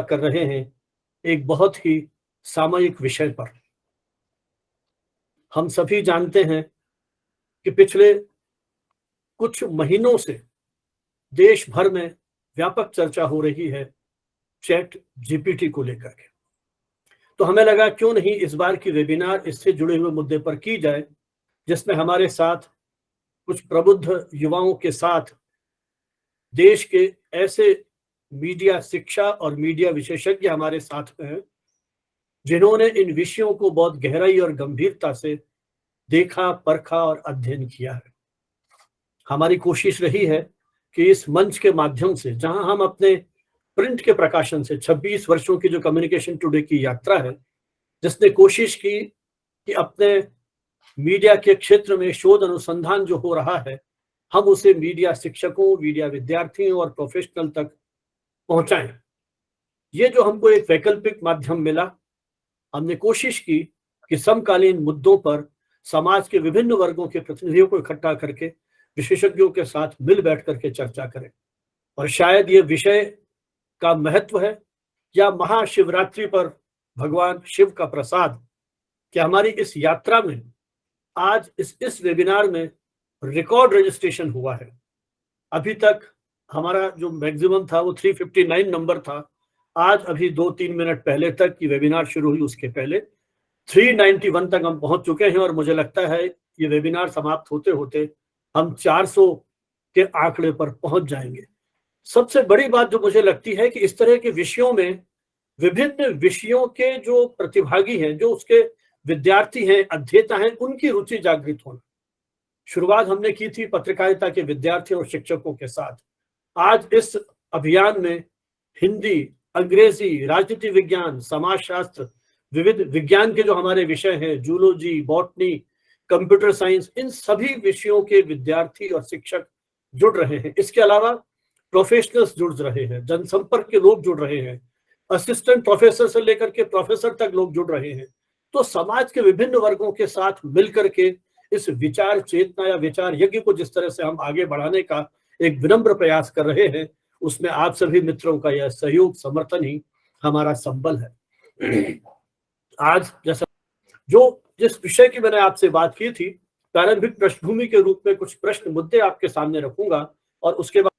कर रहे हैं एक बहुत ही सामयिक विषय पर। हम सभी जानते हैं कि पिछले कुछ महीनों से देश भर में व्यापक चर्चा हो रही है चैट जीपीटी को लेकर के। तो हमें लगा क्यों नहीं इस बार की वेबिनार इससे जुड़े हुए मुद्दे पर की जाए, जिसमें हमारे साथ कुछ प्रबुद्ध युवाओं के साथ देश के ऐसे मीडिया शिक्षा और मीडिया विशेषज्ञ हमारे साथ में हैं जिन्होंने इन विषयों को बहुत गहराई और गंभीरता से देखा, परखा और अध्ययन किया है। हमारी कोशिश रही है कि इस मंच के माध्यम से, जहां हम अपने प्रिंट के प्रकाशन से 26 वर्षों की जो कम्युनिकेशन टुडे की यात्रा है, जिसने कोशिश की कि अपने मीडिया के क्षेत्र में शोध अनुसंधान जो हो रहा है, हम उसे मीडिया शिक्षकों, मीडिया विद्यार्थियों और प्रोफेशनल तक पहुंचाएं। ये जो हमको एक वैकल्पिक माध्यम मिला, हमने कोशिश की कि समकालीन मुद्दों पर समाज के विभिन्न वर्गों के प्रतिनिधियों को इकट्ठा करके विशेषज्ञों के साथ मिल बैठ करके चर्चा करें। और शायद ये विषय का महत्व है या महाशिवरात्रि पर भगवान शिव का प्रसाद कि हमारी इस यात्रा में आज इस वेबिनार में रिकॉर्ड रजिस्ट्रेशन हुआ है। अभी तक हमारा जो मैक्सिमम था वो 359 नंबर था। आज अभी 2-3 मिनट पहले तक की वेबिनार शुरू हुई, उसके पहले 391 तक हम पहुंच चुके हैं और मुझे लगता है ये वेबिनार समाप्त होते होते हम 400 के आंकड़े पर पहुंच जाएंगे। सबसे बड़ी बात जो मुझे लगती है कि इस तरह के विषयों में विभिन्न विषयों के जो प्रतिभागी हैं, जो उसके विद्यार्थी हैं, अध्येता हैं, उनकी रुचि जागृत होना। शुरुआत हमने की थी पत्रकारिता के विद्यार्थियों और शिक्षकों के साथ। आज इस अभियान में हिंदी, अंग्रेजी, राजनीति विज्ञान, समाजशास्त्र, विविध विज्ञान के जो हमारे विषय हैं, जूलॉजी, बॉटनी, कंप्यूटर साइंस, इन सभी विषयों के विद्यार्थी और शिक्षक जुड़ रहे हैं। इसके अलावा प्रोफेशनल्स जुड़ रहे हैं, जनसंपर्क के लोग जुड़ रहे हैं, असिस्टेंट प्रोफेसर से लेकर के प्रोफेसर तक लोग जुड़ रहे हैं। तो समाज के विभिन्न वर्गों के साथ मिलकर के इस विचार चेतना या विचार यज्ञ को जिस तरह से हम आगे बढ़ाने का एक विनम्र प्रयास कर रहे हैं, उसमें आप सभी मित्रों का यह सहयोग, समर्थन ही हमारा संबल है। आज जैसा जिस विषय की मैंने आपसे बात की थी, प्रारंभिक पृष्ठभूमि के रूप में कुछ प्रश्न मुद्दे आपके सामने रखूंगा और उसके बाद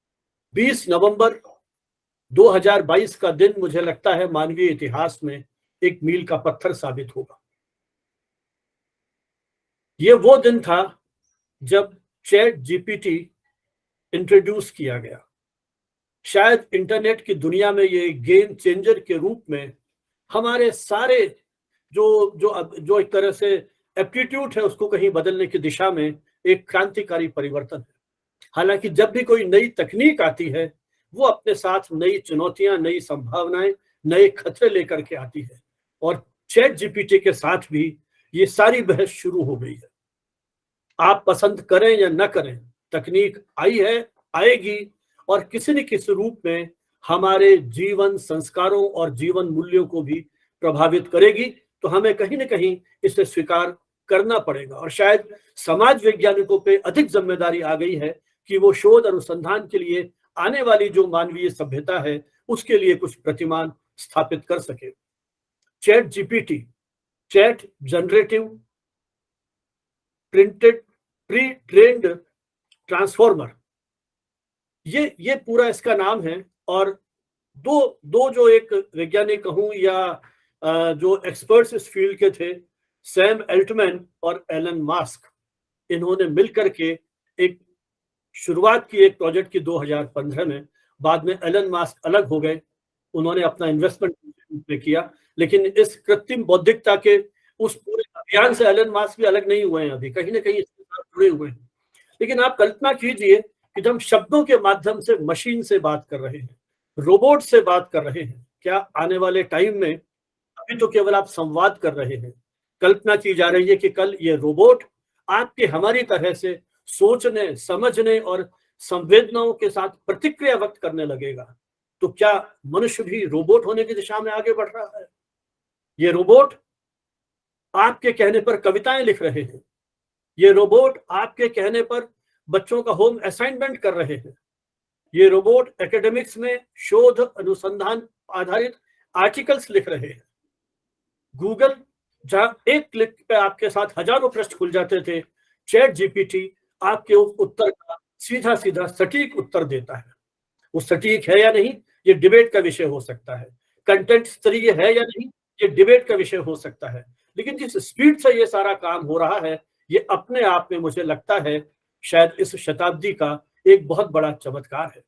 20 नवंबर 2022 का दिन मुझे लगता है मानवीय इतिहास में एक मील का पत्थर साबित होगा। ये वो दिन था जब चैट जीपीटी इंट्रोड्यूस किया गया। शायद इंटरनेट की दुनिया में ये गेम चेंजर के रूप में हमारे सारे जो एक तरह से एप्टीट्यूड है उसको कहीं बदलने की दिशा में एक क्रांतिकारी परिवर्तन है। हालांकि जब भी कोई नई तकनीक आती है वो अपने साथ नई चुनौतियां, नई संभावनाएं, नए खतरे लेकर के आती है और चैट जीपीटी के साथ भी ये सारी बहस शुरू हो गई है। आप पसंद करें या न करें, तकनीक आई है, आएगी और किसी न किसी रूप में हमारे जीवन संस्कारों और जीवन मूल्यों को भी प्रभावित करेगी। तो हमें कहीं ना कहीं इसे स्वीकार करना पड़ेगा और शायद समाज वैज्ञानिकों पे अधिक जिम्मेदारी आ गई है कि वो शोध अनुसंधान के लिए आने वाली जो मानवीय सभ्यता है उसके लिए कुछ प्रतिमान स्थापित कर सके। Chat GPT, chat generative printed pre trained transformer, ये पूरा इसका नाम है। और दो जो एक वैज्ञानिक कहूं या जो एक्सपर्ट्स इस फील्ड के थे, सैम एल्टमैन और एलन मास्क, इन्होंने मिलकर के एक शुरुआत की एक प्रोजेक्ट की 2015 में। बाद में एलन मास्क अलग हो गए, उन्होंने अपना इन्वेस्टमेंट किया, लेकिन इस कृत्रिम बौद्धिकता के उस पूरे अभियान से एलन मास्क भी अलग नहीं हुए हैं, अभी कहीं ना कहीं इसके साथ जुड़े हुए हैं। लेकिन आप कल्पना कीजिए कि जब हम शब्दों के माध्यम से मशीन से बात कर रहे हैं, रोबोट से बात कर रहे हैं, क्या आने वाले टाइम में, अभी तो केवल आप संवाद कर रहे हैं, कल्पना की जा रही है कि कल ये रोबोट आपके हमारी तरह से सोचने, समझने और संवेदनाओं के साथ प्रतिक्रिया व्यक्त करने लगेगा। तो क्या मनुष्य भी रोबोट होने की दिशा में आगे बढ़ रहा है? ये रोबोट आपके कहने पर कविताएं लिख रहे हैं, ये रोबोट आपके कहने पर बच्चों का होम असाइनमेंट कर रहे हैं, ये रोबोट एकेडमिक्स में शोध अनुसंधान आधारित आर्टिकल्स लिख रहे हैं। गूगल, जहां एक क्लिक पे आपके साथ हजारों प्रश्न खुल जाते थे, चैट जीपीटी आपके उस उत्तर का सीधा सीधा सटीक उत्तर देता है। वो सटीक है या नहीं, ये डिबेट का विषय हो सकता है। कंटेंट स्तरीय है या नहीं, ये डिबेट का विषय हो सकता है। लेकिन जिस स्पीड से ये सारा काम हो रहा है, ये अपने आप में मुझे लगता है शायद इस शताब्दी का एक बहुत बड़ा चमत्कार है।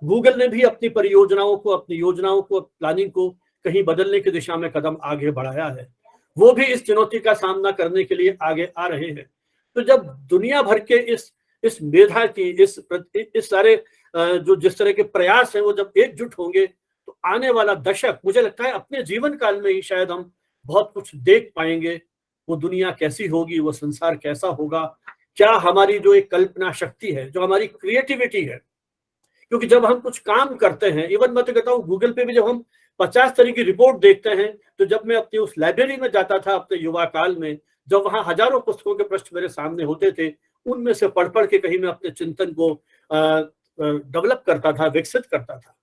गूगल ने भी अपनी परियोजनाओं को, अपनी योजनाओं को, प्लानिंग को कहीं बदलने की दिशा में कदम आगे बढ़ाया है। वो भी इस चुनौती का सामना करने के लिए आगे आ रहे हैं। तो जब दुनिया भर के इस मेधा की, इस सारे जो जिस तरह के प्रयास हैं, वो जब एकजुट होंगे, तो आने वाला दशक मुझे लगता है अपने जीवन काल में ही शायद हम बहुत कुछ देख पाएंगे। वो दुनिया कैसी होगी, वो संसार कैसा होगा, क्या हमारी जो एक कल्पना शक्ति है, जो हमारी क्रिएटिविटी है। क्योंकि जब हम कुछ काम करते हैं, इवन मैं तो कहता हूँ गूगल पे भी जब हम 50 तरह की रिपोर्ट देखते हैं, तो जब मैं अपनी उस लाइब्रेरी में जाता था अपने युवा काल में, जब वहां हजारों पुस्तकों के पृष्ठ मेरे सामने होते थे, उनमें से पढ़ पढ़ के कहीं मैं अपने चिंतन को डेवलप करता था, विकसित करता था।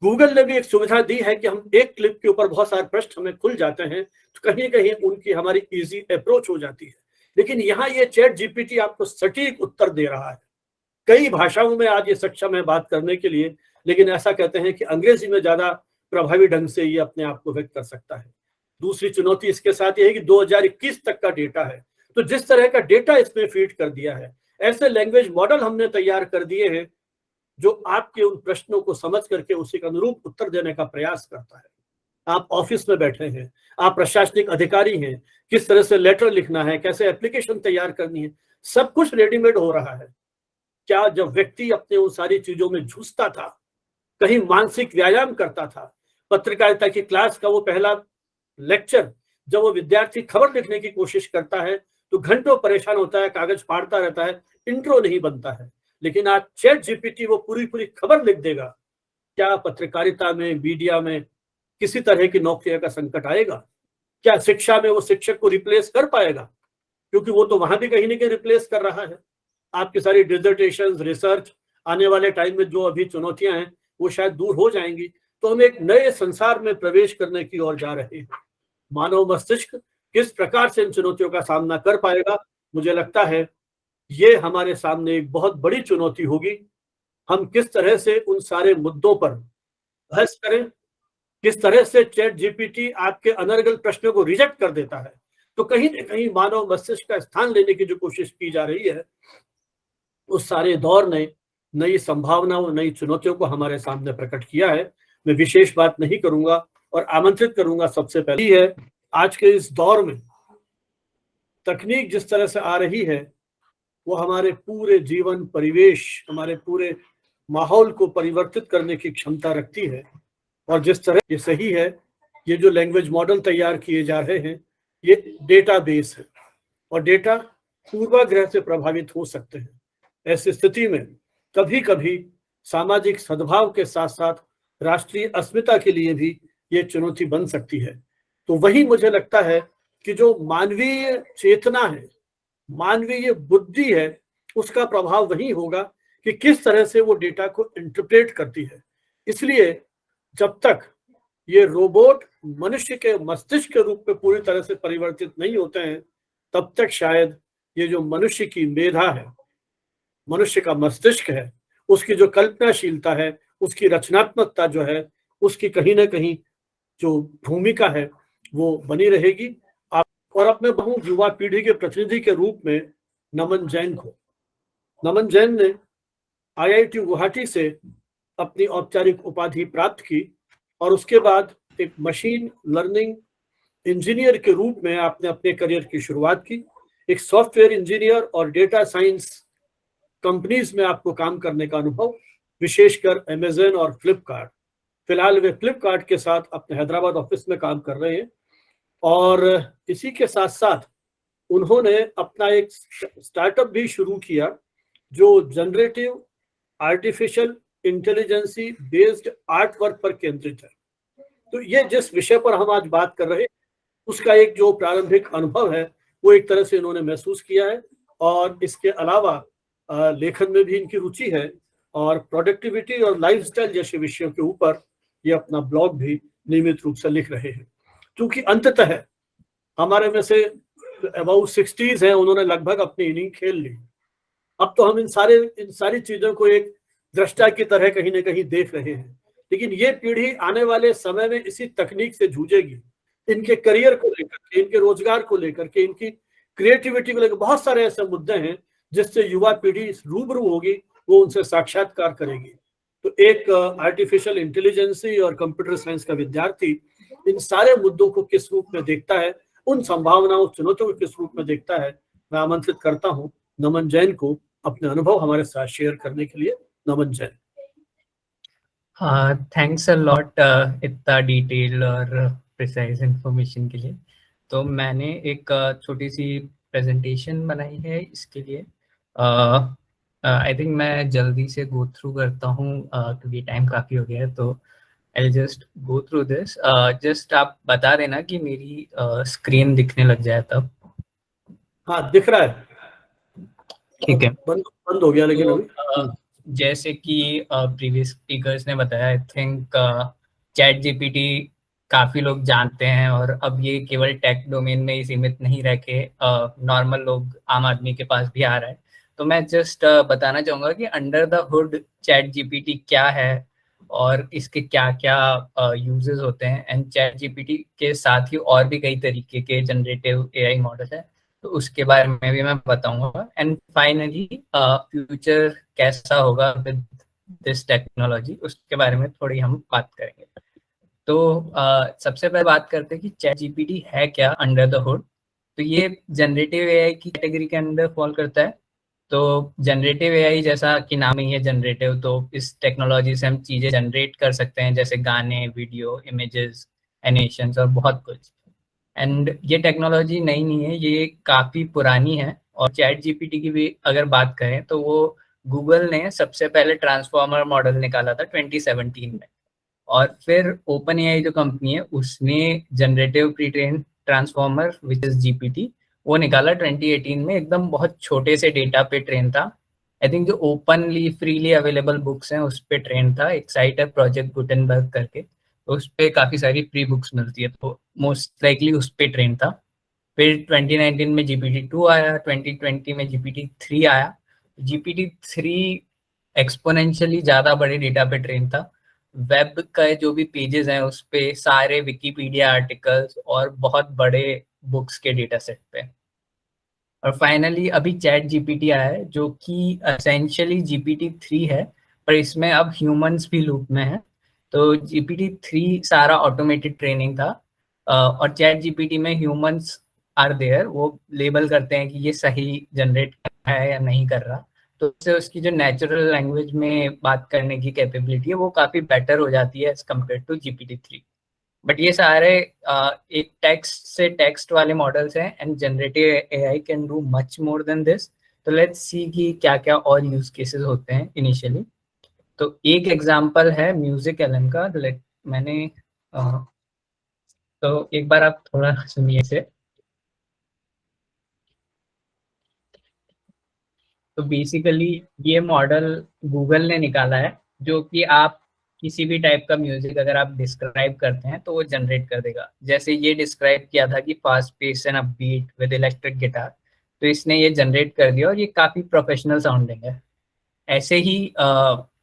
गूगल ने भी एक सुविधा दी है कि हम एक क्लिक के ऊपर बहुत सारे प्रश्न हमें खुल जाते हैं, तो कहीं कहीं उनकी हमारी इजी अप्रोच हो जाती है। लेकिन यहाँ ये चैट जीपीटी आपको सटीक उत्तर दे रहा है। कई भाषाओं में आज ये सक्षम है बात करने के लिए, लेकिन ऐसा कहते हैं कि अंग्रेजी में ज्यादा प्रभावी ढंग से ये अपने आप को व्यक्त कर सकता है। दूसरी चुनौती इसके साथ ये है कि 2021 तक का डेटा है, तो जिस तरह का डेटा इसमें फीड कर दिया है, ऐसे लैंग्वेज मॉडल हमने तैयार कर दिए हैं जो आपके उन प्रश्नों को समझ करके उसी के अनुरूप उत्तर देने का प्रयास करता है। आप ऑफिस में बैठे हैं, आप प्रशासनिक अधिकारी हैं, किस तरह से लेटर लिखना है, कैसे एप्लीकेशन तैयार करनी है, सब कुछ रेडीमेड हो रहा है। क्या जब व्यक्ति अपने उन सारी चीजों में झुसता था, कहीं मानसिक व्यायाम करता था, पत्रकारिता की क्लास का वो पहला लेक्चर जब वो विद्यार्थी खबर लिखने की कोशिश करता है तो घंटों परेशान होता है, कागज फाड़ता रहता है, इंट्रो नहीं बनता है। लेकिन आज चैट जीपीटी वो पूरी पूरी खबर लिख देगा। क्या पत्रकारिता में, मीडिया में किसी तरह की नौकरियों का संकट आएगा? क्या शिक्षा में वो शिक्षक को रिप्लेस कर पाएगा? क्योंकि वो तो वहां भी कहीं ना कहीं रिप्लेस कर रहा है। आपकी सारी डिजर्टेशन, रिसर्च, आने वाले टाइम में जो अभी चुनौतियां हैं वो शायद दूर हो जाएंगी। तो हम एक नए संसार में प्रवेश करने की ओर जा रहे हैं। मानव मस्तिष्क किस प्रकार से इन चुनौतियों का सामना कर पाएगा, मुझे लगता है ये हमारे सामने एक बहुत बड़ी चुनौती होगी। हम किस तरह से उन सारे मुद्दों पर बहस करें, किस तरह से चैट जीपीटी आपके अनर्गल प्रश्नों को रिजेक्ट कर देता है। तो कहीं ना कहीं मानव मस्तिष्क का स्थान लेने की जो कोशिश की जा रही है, उस सारे दौर ने नई संभावनाओं, नई चुनौतियों को हमारे सामने प्रकट किया है। मैं विशेष बात नहीं करूंगा और आमंत्रित करूंगा सबसे पहले है, आज के इस दौर में तकनीक जिस तरह से आ रही है वो हमारे पूरे जीवन परिवेश, हमारे पूरे माहौल को परिवर्तित करने की क्षमता रखती है। और जिस तरह ये सही है, ये जो लैंग्वेज मॉडल तैयार किए जा रहे हैं ये डेटाबेस है और डेटा पूर्वाग्रह से प्रभावित हो सकते हैं। ऐसी स्थिति में कभी कभी सामाजिक सद्भाव के साथ साथ राष्ट्रीय अस्मिता के लिए भी ये चुनौती बन सकती है। तो वही मुझे लगता है कि जो मानवीय चेतना है, मानवीय बुद्धि है, उसका प्रभाव वही होगा कि किस तरह से वो डेटा को इंटरप्रेट करती है। इसलिए जब तक ये रोबोट मनुष्य के मस्तिष्क के रूप में पूरी तरह से परिवर्तित नहीं होते हैं, तब तक शायद ये जो मनुष्य की मेधा है, मनुष्य का मस्तिष्क है, उसकी जो कल्पनाशीलता है, उसकी रचनात्मकता जो है, उसकी कहीं ना कहीं जो भूमिका है वो बनी रहेगी। और अब मैं कहूं युवा पीढ़ी के प्रतिनिधि के रूप में नमन जैन को। नमन जैन ने आईआईटी गुवाहाटी से अपनी औपचारिक उपाधि प्राप्त की और उसके बाद एक मशीन लर्निंग इंजीनियर के रूप में आपने अपने करियर की शुरुआत की। एक सॉफ्टवेयर इंजीनियर और डेटा साइंस कंपनीज में आपको काम करने का अनुभव, विशेषकर अमेज़न और फ्लिपकार्ट। फिलहाल वे फ्लिपकार्ट के साथ अपने हैदराबाद ऑफिस में काम कर रहे हैं और इसी के साथ साथ उन्होंने अपना एक स्टार्टअप भी शुरू किया जो generative artificial intelligence based art work पर केंद्रित है। तो ये जिस विषय पर हम आज बात कर रहे हैं उसका एक जो प्रारंभिक अनुभव है वो एक तरह से इन्होंने महसूस किया है। और इसके अलावा लेखन में भी इनकी रुचि है और प्रोडक्टिविटी और लाइफस्टाइल जैसे विषयों के ऊपर ये अपना ब्लॉग भी नियमित रूप से लिख रहे हैं, क्योंकि अंततः हमारे में से अबाउट 60s हैं, उन्होंने लगभग अपनी इनिंग खेल ली। अब तो हम इन सारी चीजों को एक दृष्टा की तरह कहीं ना कहीं देख रहे हैं, लेकिन ये पीढ़ी आने वाले समय में इसी तकनीक से जूझेगी। इनके करियर को लेकर के, इनके रोजगार को लेकर के, इनकी क्रिएटिविटी को लेकर बहुत सारे ऐसे मुद्दे हैं जिससे युवा पीढ़ी रूबरू होगी, वो उनसे साक्षात्कार करेगी। तो एक आर्टिफिशियल इंटेलिजेंसी और कंप्यूटर साइंस का विद्यार्थी इन सारे मुद्दों को किस रूप में देखता है, उन संभावनाओं चुनौतियों को किस रूप में देखता है, मैं आमंत्रित करता हूं नमन जैन को अपने अनुभव हमारे साथ शेयर करने के लिए। नमन जैन। थैंक्स अ लॉट इतना डिटेल और प्रिसाइज इंफॉर्मेशन के लिए। तो मैंने एक छोटी सी प्रेजेंटेशन बनाई है इसके लिए। आई थिंक मैं जल्दी से गो थ्रू करता हूँ क्योंकि टाइम काफ़ी हो गया है, तो I just go through this. Just आप बता देना कि मेरी स्क्रीन दिखने लग जाए तब। हाँ, दिख रहा है। ठीक है, बंद हो गया लेकिन तो, अभी जैसे कि प्रीवियस स्पीकर्स ने बताया, आई थिंक चैट जीपीटी काफ़ी लोग जानते हैं, और अब ये केवल टेक डोमेन में ही सीमित नहीं रह के नॉर्मल लोग, आम आदमी के पास भी आ रहा है। तो मैं जस्ट बताना चाहूँगा कि under the hood chat GPT क्या है और इसके क्या क्या यूजेस होते हैं। एंड चैट जीपीटी के साथ ही और भी कई तरीके के जनरेटिव एआई मॉडल है, तो उसके बारे में भी मैं बताऊंगा। एंड फाइनली फ्यूचर कैसा होगा विद दिस टेक्नोलॉजी, उसके बारे में थोड़ी हम बात करेंगे। तो सबसे पहले बात करते हैं कि चैट जीपीटी है क्या अंडर द हुड। तो ये जनरेटिव एआई की कैटेगरी के अंदर फॉल करता है। तो जनरेटिव एआई, जैसा कि नाम ही है जनरेटिव, तो इस टेक्नोलॉजी से हम चीज़ें जनरेट कर सकते हैं, जैसे गाने, वीडियो, इमेजेस, एनिमेशंस और बहुत कुछ। एंड ये टेक्नोलॉजी नई नहीं है, ये काफ़ी पुरानी है। और चैट जीपीटी की भी अगर बात करें तो वो गूगल ने सबसे पहले ट्रांसफॉर्मर मॉडल निकाला था 2017 में। और फिर ओपन एआई जो कंपनी है, उसने generative pre train transformer which is GPT वो निकाला 2018 में, एकदम बहुत छोटे से डेटा पे ट्रेन था। आई थिंक जो ओपनली फ्रीली अवेलेबल बुक्स हैं उस पे ट्रेन था। एक साइट है प्रोजेक्ट गुटेनबर्ग करके, तो उस पे काफ़ी सारी प्री बुक्स मिलती है, तो मोस्ट लाइकली उस पे ट्रेन था। फिर 2019 में GPT-2 आया, 2020 में GPT-3 आया। GPT-3 एक्सपोनेंशियली ज़्यादा बड़े डेटा पे ट्रेन था। वेब का जो भी पेजेस हैं उस पे सारे विकीपीडिया आर्टिकल्स और बहुत बड़े बुक्स के डेटा सेट पे। और फाइनली अभी चैट जीपीटी आया है, जो कि एसेंशियली GPT-3 है, पर इसमें अब ह्यूमंस भी लूप में है। तो GPT-3 सारा ऑटोमेटेड ट्रेनिंग था, और चैट जीपीटी में ह्यूमंस आर देयर, वो लेबल करते हैं कि ये सही जनरेट है या नहीं कर रहा। तो उससे उसकी जो नेचुरल लैंग्वेज में बात करने की कैपेबिलिटी है वो काफ़ी बेटर हो जाती है as compare to GPT-3। But ये सारे एक टेक्स्ट से टेक्स्ट वाले मॉडल्स हैं, and generative AI can do much more than this. तो लेट्स सी कि क्या क्या और यूज केसेस होते हैं इनिशियली। तो एक एग्जांपल है म्यूजिक एलएम का। मैंने तो एक बार आप थोड़ा सुनिए इसे। तो बेसिकली ये मॉडल गूगल ने निकाला है, जो कि आप किसी भी टाइप का म्यूजिक अगर आप डिस्क्राइब करते हैं तो वो जनरेट कर देगा। जैसे ये डिस्क्राइब किया था कि fast pace and upbeat with electric guitar, तो इसने ये जनरेट कर दिया और ये काफ़ी प्रोफेशनल साउंडिंग है। ऐसे ही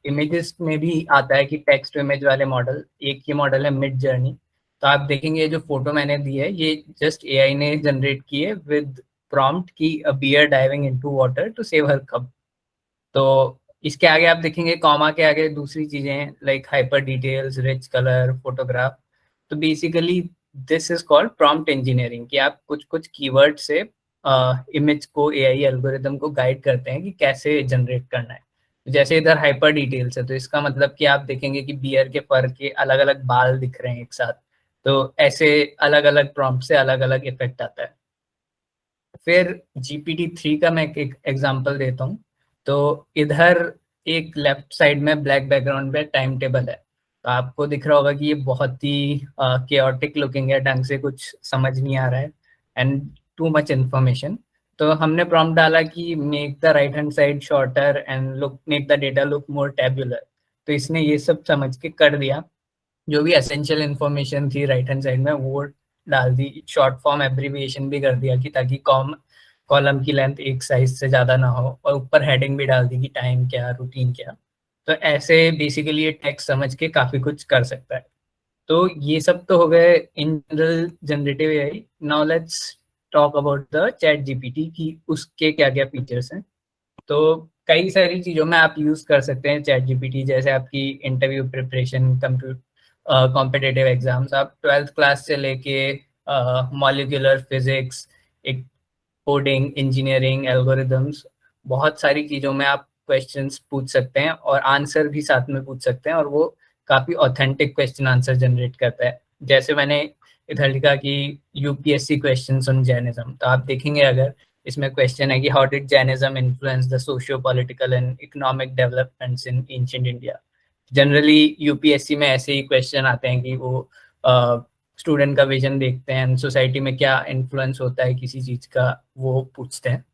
इमेजेस में भी आता है कि टेक्स्ट टू इमेज वाले मॉडल, एक ये मॉडल है मिड जर्नी। तो आप देखेंगे जो फोटो मैंने दी है ये जस्ट एआई ने जनरेट की है विद प्रॉम्प्ट की a bear diving into water to save her cup. तो इसके आगे आप देखेंगे कॉमा के आगे दूसरी चीजें like hyper details, rich colour, photograph. तो basically this is called prompt engineering, कि आप कुछ कुछ कीवर्ड से इमेज को एआई एल्गोरिदम को गाइड करते हैं कि कैसे जनरेट करना है। जैसे इधर हाइपर डिटेल्स है, तो इसका मतलब कि आप देखेंगे कि बियर के फर के अलग अलग बाल दिख रहे हैं एक साथ। तो ऐसे अलग अलग प्रॉम्प्ट से अलग अलग इफेक्ट आता है। फिर GPT-3 का मैं एक एग्जांपल देता हूँ। तो इधर एक लेफ्ट साइड में ब्लैक बैकग्राउंड पे टाइम टेबल है, तो आपको दिख रहा होगा कि ये बहुत ही केओटिक लुकिंग है, ढंग से कुछ समझ नहीं आ रहा है एंड टू मच इन्फॉर्मेशन। तो हमने प्रॉम्प्ट डाला कि make the right hand side shorter and look make the data look more tabular. तो इसने ये सब समझ के कर दिया। जो भी एसेंशियल इन्फॉर्मेशन थी राइट हैंड साइड में वो डाल दी, शॉर्ट फॉर्म एब्रीविएशन भी कर दिया कि ताकि कॉलम की लेंथ एक साइज से ज़्यादा ना हो, और ऊपर हेडिंग भी डाल दी कि टाइम क्या, रूटीन क्या। तो ऐसे बेसिकली ये टेक्स्ट समझ के काफ़ी कुछ कर सकता है। तो ये सब तो हो गए in general generative AI. Now let's talk about the chat GPT की उसके क्या क्या फीचर्स हैं। तो कई सारी चीज़ों में आप यूज़ कर सकते हैं चैट जीपीटी, जैसे आपकी इंटरव्यू प्रिपरेशन, कॉम्पिटिटिव एग्जाम्स, आप 12th क्लास से लेके मॉलिक्यूलर फिजिक्स, एक कोडिंग, इंजीनियरिंग, एल्गोरिदम्स, बहुत सारी चीज़ों में आप क्वेश्चंस पूछ सकते हैं और आंसर भी साथ में पूछ सकते हैं, और वो काफ़ी ऑथेंटिक क्वेश्चन आंसर जनरेट करता है। जैसे मैंने इधर लिखा कि यूपीएससी क्वेश्चन ऑन जैनिज्म, तो आप देखेंगे अगर इसमें क्वेश्चन है कि how did Jainism influence the socio political and economic developments in ancient India. Generally UPSC में ऐसे ही क्वेश्चन आते हैं कि वो स्टूडेंट का विजन देखते हैं, सोसाइटी में क्या इन्फ्लुएंस होता है किसी चीज़ का, वो पूछते हैं।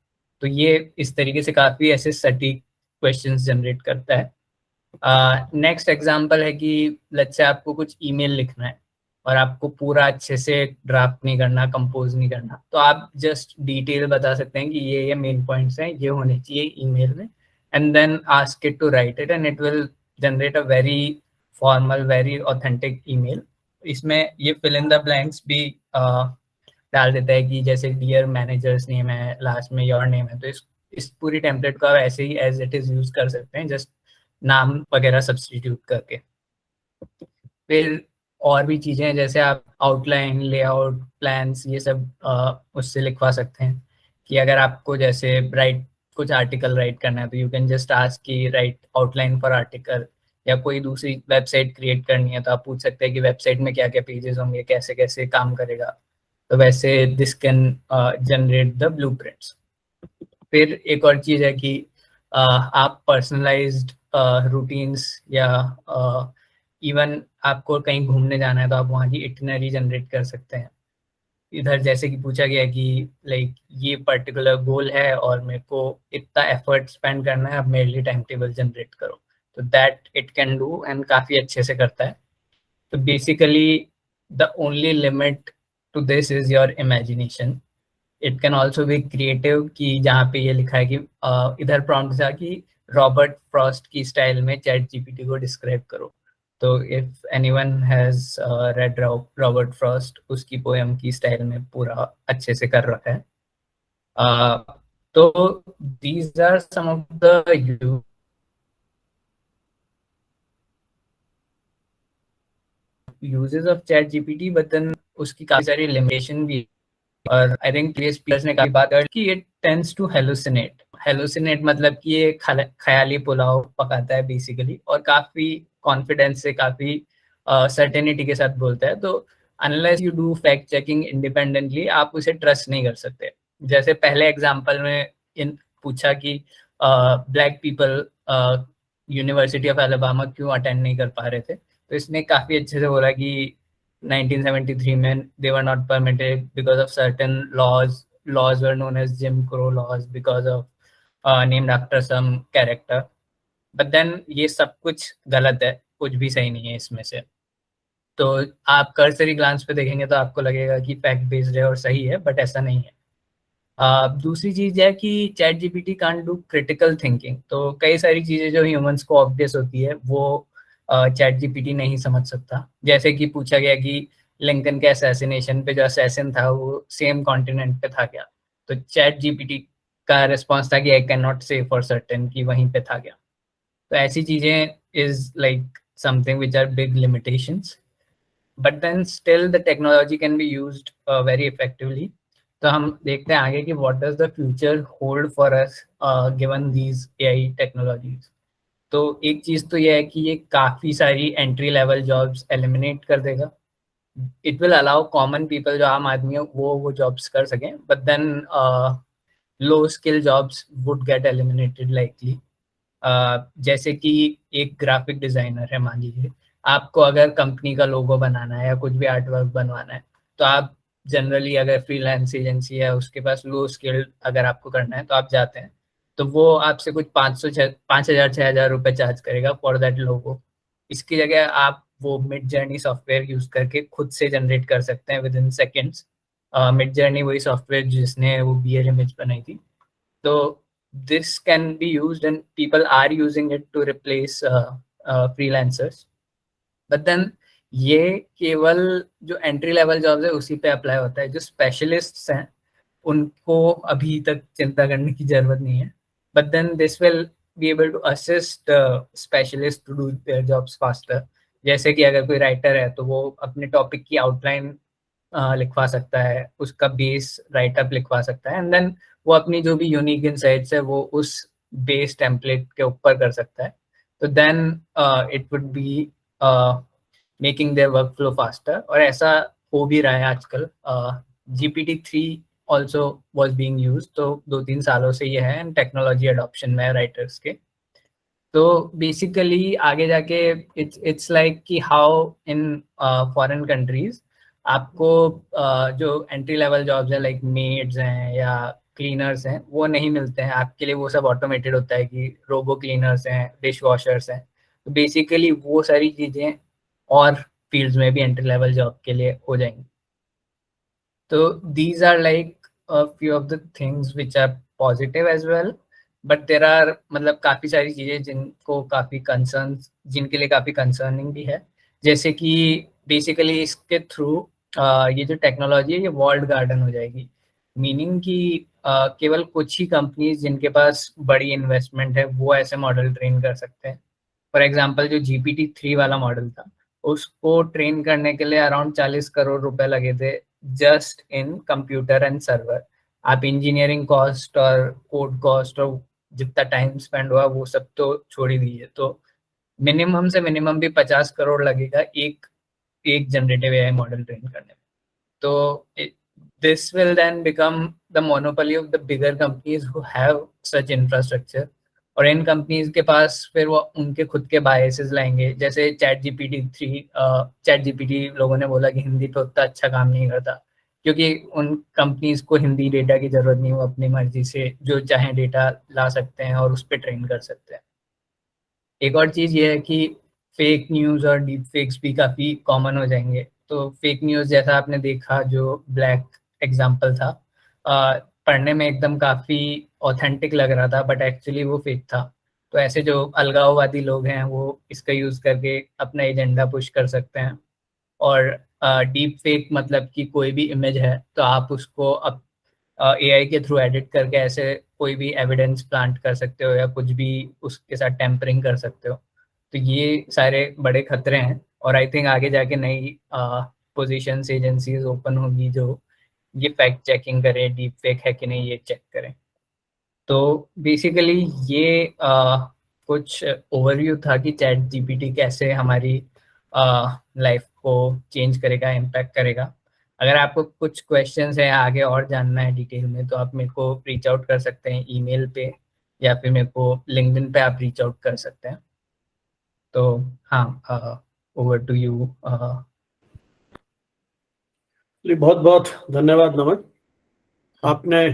तो ये इस तरीके से काफ़ी ऐसे सटीक क्वेश्चंस जनरेट करता है। नेक्स्ट एग्जांपल है कि लेट्स से आपको कुछ ईमेल लिखना है और आपको पूरा अच्छे से ड्राफ्ट नहीं करना, कंपोज नहीं करना, तो आप जस्ट डिटेल बता सकते हैं कि ये मेन पॉइंट्स हैं, ये होने चाहिए ईमेल में, and then ask it to write it and it will generate a very formal, very authentic email. इसमें ये फिल इन द ब्लैंक्स भी डाल देता है कि जैसे डियर मैनेजर्स नेम है, लास्ट में योर नेम है, तो इस पूरी टेम्पलेट को आप ऐसे ही एज इट इज यूज कर सकते हैं, जस्ट नाम वगैरह सब्सटीट्यूट करके। फिर और भी चीज़ें हैं, जैसे आप आउटलाइन, लेआउट, प्लान्स, ये सब उससे लिखवा सकते हैं कि अगर आपको जैसे कुछ आर्टिकल राइट करना है तो यू कैन जस्ट आस्क कि राइट आउटलाइन फॉर आर्टिकल, या कोई दूसरी वेबसाइट क्रिएट करनी है तो आप पूछ सकते हैं कि वेबसाइट में क्या क्या पेजेस होंगे, कैसे कैसे काम करेगा। तो वैसे this can generate the blueprints. फिर एक और चीज़ है कि आप पर्सनलाइज्ड रूटीन्स, या इवन आपको कहीं घूमने जाना है तो आप वहाँ की इटिनरी जनरेट कर सकते हैं। इधर जैसे कि पूछा गया कि लाइक ये पर्टिकुलर गोल है और मेरे को इतना एफर्ट स्पेंड करना है, अब मेरे लिए टाइम टेबल जनरेट करो, तो that it can do and काफ़ी अच्छे से करता है। तो basically the only limit to this is your imagination. It can also be creative, कि जहाँ पे ये लिखा है कि इधर प्रॉम्प्ट था कि रॉबर्ट फ्रॉस्ट की स्टाइल में चैट जीपीटी को डिस्क्राइब करो। तो if anyone has read Robert Frost, उसकी पोएम की स्टाइल में पूरा अच्छे से कर रखा है। तो these are some of the uses of chat GPT, but then उसकी काफी सारी लिमिटेशन भी। और आई थिंक प्रीवियस स्पीकर्स ने काफी बात कर कि इट टेंड्स टू हेलुसिनेट मतलब कि ये ख्याली पुलाव पकाता है बेसिकली, और काफी कॉन्फिडेंस से, काफी सर्टेनिटी के साथ बोलता है। तो unless you do fact checking independently, आप उसे ट्रस्ट नहीं कर सकते। जैसे पहले एग्जांपल में इन पूछा कि black people university of Alabama क्यों अटेंड नहीं कर पा रहे थे, तो इसने काफी अच्छे से बोला कि 1973 में they were not permitted because of certain laws were known as Jim Crow laws because of named after some character, but then ये सब कुछ गलत है, कुछ भी सही नहीं है इसमें से। तो आप कर्सरी ग्लांस पे देखेंगे तो आपको लगेगा कि फैक्ट बेस्ड है और सही है, बट ऐसा नहीं है। दूसरी चीज है कि chat GPT can't do critical thinking. तो कई सारी चीजें जो ह्यूमंस को ऑब्वियस होती है वो चैट जीपीटी नहीं समझ सकता। जैसे कि पूछा गया कि लिंकन के असैसिनेशन पे जो असैसिन था वो सेम कॉन्टिनेंट पे था क्या, तो चैट जीपीटी का रिस्पॉन्स था कि I can not say for certain कि वहीं पे था क्या। तो ऐसी चीजें is like something which are big limitations, but then still the technology can be used very effectively. तो हम देखते हैं आगे कि what does the future hold for us given these AI technologies. तो एक चीज तो ये है कि ये काफी सारी एंट्री लेवल जॉब्स एलिमिनेट कर देगा। It will allow common people, जो आम आदमी है, वो जॉब्स कर सकें, but then low skill jobs would get eliminated likely. जैसे कि एक ग्राफिक डिजाइनर है, मान लीजिए आपको अगर कंपनी का लोगो बनाना है या कुछ भी आर्ट वर्क बनवाना है, तो आप जनरली अगर फ्रीलांस एजेंसी है उसके पास लो स्किल अगर आपको करना है तो आप जाते हैं, तो वो आपसे कुछ 500 5,000 6,000 रुपये चार्ज करेगा फॉर दैट लोगो। इसकी जगह आप वो मिड जर्नी सॉफ्टवेयर यूज करके खुद से जनरेट कर सकते हैं within seconds. Midjourney वही सॉफ्टवेयर जिसने वो BL इमेज बनाई थी। तो this can be used and people are using it to replace freelancers. But then ये केवल जो एंट्री लेवल जॉब्स है उसी पे अप्लाई होता है। जो स्पेशलिस्ट्स हैं उनको अभी तक चिंता करने की जरूरत नहीं है, but then this will be able to assist specialist to do their jobs faster. जैसे कि अगर कोई राइटर है तो वो अपने टॉपिक की आउटलाइन लिखवा सकता है, उसका बेस राइटअप लिखवा सकता है, एंड देन वो अपनी जो भी यूनिक इनसाइट्स है वो उस बेस टेम्पलेट के ऊपर कर सकता है। तो then it would be making their work flow faster, और ऐसा हो भी रहा है आजकल। GPT-3 also was being used, तो 2-3 सालों से ये है एंड टेक्नोलॉजी अडॉप्शन में राइटर्स के। तो बेसिकली आगे जाके इट्स लाइक कि हाउ इन फॉरेन कंट्रीज आपको जो एंट्री लेवल जॉब्स है लाइक मेड्स हैं या क्लीनर्स हैं वो नहीं मिलते हैं, आपके लिए वो सब ऑटोमेटेड होता है कि रोबो क्लीनर्स हैं, डिश वॉशर्स हैं। तो बेसिकली वो सारी चीज़ें और फील्ड्स में भी एंट्री लेवल जॉब के लिए हो जाएंगी। तो these are like a few of the things which are positive as well, but there are मतलब काफ़ी सारी चीज़ें जिनके लिए काफ़ी कंसर्निंग भी है। जैसे कि बेसिकली इसके थ्रू ये जो टेक्नोलॉजी है ये वॉल्ड गार्डन हो जाएगी, मीनिंग कि केवल कुछ ही कंपनीज जिनके पास बड़ी इन्वेस्टमेंट है वो ऐसे मॉडल ट्रेन कर सकते हैं। फॉर एग्जाम्पल जो GPT-3 वाला मॉडल था उसको ट्रेन करने के लिए अराउंड 40 करोड़ रुपए लगे थे just in computer and server. आप इंजीनियरिंग कॉस्ट और कोड कॉस्ट और जितना टाइम स्पेंड हुआ वो सब तो छोड़ ही दीजिए, तो मिनिमम से मिनिमम भी 50 करोड़ लगेगा एक जनरेटिव AI मॉडल ट्रेन करने में। तो this will then become the monopoly of the bigger companies who have such infrastructure, और इन कंपनीज के पास फिर वो उनके खुद के बायसेस लाएंगे। जैसे चैट जीपीटी लोगों ने बोला कि हिंदी पे उतना अच्छा काम नहीं करता, क्योंकि उन कंपनीज को हिंदी डेटा की जरूरत नहीं, वो अपनी मर्जी से जो चाहे डेटा ला सकते हैं और उस पर ट्रेन कर सकते हैं। एक और चीज़ ये है कि फेक न्यूज़ और डीप फेक्स भी काफ़ी कॉमन हो जाएंगे। तो फेक न्यूज़ जैसा आपने देखा जो ब्लैक एग्जाम्पल था, पढ़ने में एकदम काफ़ी ऑथेंटिक लग रहा था बट एक्चुअली वो फेक था। तो ऐसे जो अलगाववादी लोग हैं वो इसका यूज़ करके अपना एजेंडा पुश कर सकते हैं। और डीप फेक मतलब कि कोई भी इमेज है तो आप उसको अब AI के थ्रू एडिट करके ऐसे कोई भी एविडेंस प्लांट कर सकते हो या कुछ भी उसके साथ टेम्परिंग कर सकते हो। तो ये सारे बड़े खतरे हैं, और आई थिंक आगे जाके नई पोजीशंस एजेंसीज ओपन होगी जो ये फैक्ट चेकिंग करे डीप फेक है कि नहीं ये चेक करें। तो बेसिकली ये कुछ ओवरव्यू था कि चैट GPT कैसे हमारी लाइफ को चेंज करेगा, इम्पैक्ट करेगा। अगर आपको कुछ क्वेश्चंस है आगे और जानना है डिटेल में तो आप मेरे को रीच आउट कर सकते हैं ईमेल पे, या फिर मेरे को लिंक्डइन पे आप रीच आउट कर सकते हैं। तो हाँ, ओवर टू यू। बहुत बहुत धन्यवाद नमन। आपने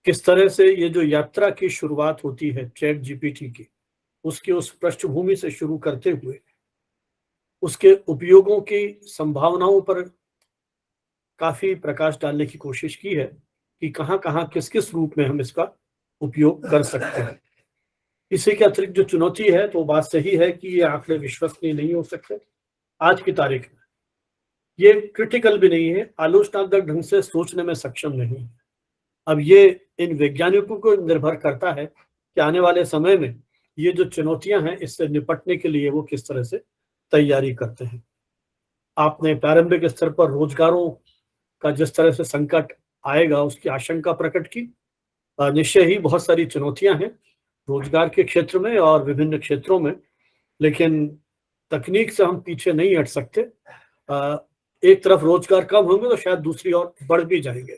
किस तरह से ये जो यात्रा की शुरुआत होती है चैट GPT की, उसकी उस पृष्ठभूमि से शुरू करते हुए उसके उपयोगों की संभावनाओं पर काफी प्रकाश डालने की कोशिश की है कि कहाँ कहाँ किस किस रूप में हम इसका उपयोग कर सकते हैं। इसी के अतिरिक्त जो चुनौती है तो बात सही है कि ये आंकड़े विश्वसनीय नहीं हो सकते आज की तारीख में। ये क्रिटिकल भी नहीं है, आलोचनात्मक ढंग से सोचने में सक्षम नहीं है। अब ये इन वैज्ञानिकों को निर्भर करता है कि आने वाले समय में ये जो चुनौतियां हैं इससे निपटने के लिए वो किस तरह से तैयारी करते हैं। आपने प्रारंभिक स्तर पर रोजगारों का जिस तरह से संकट आएगा उसकी आशंका प्रकट की। निश्चय ही बहुत सारी चुनौतियां हैं रोजगार के क्षेत्र में और विभिन्न क्षेत्रों में, लेकिन तकनीक से हम पीछे नहीं हट सकते। एक तरफ रोजगार कम होंगे तो शायद दूसरी ओर बढ़ भी जाएंगे।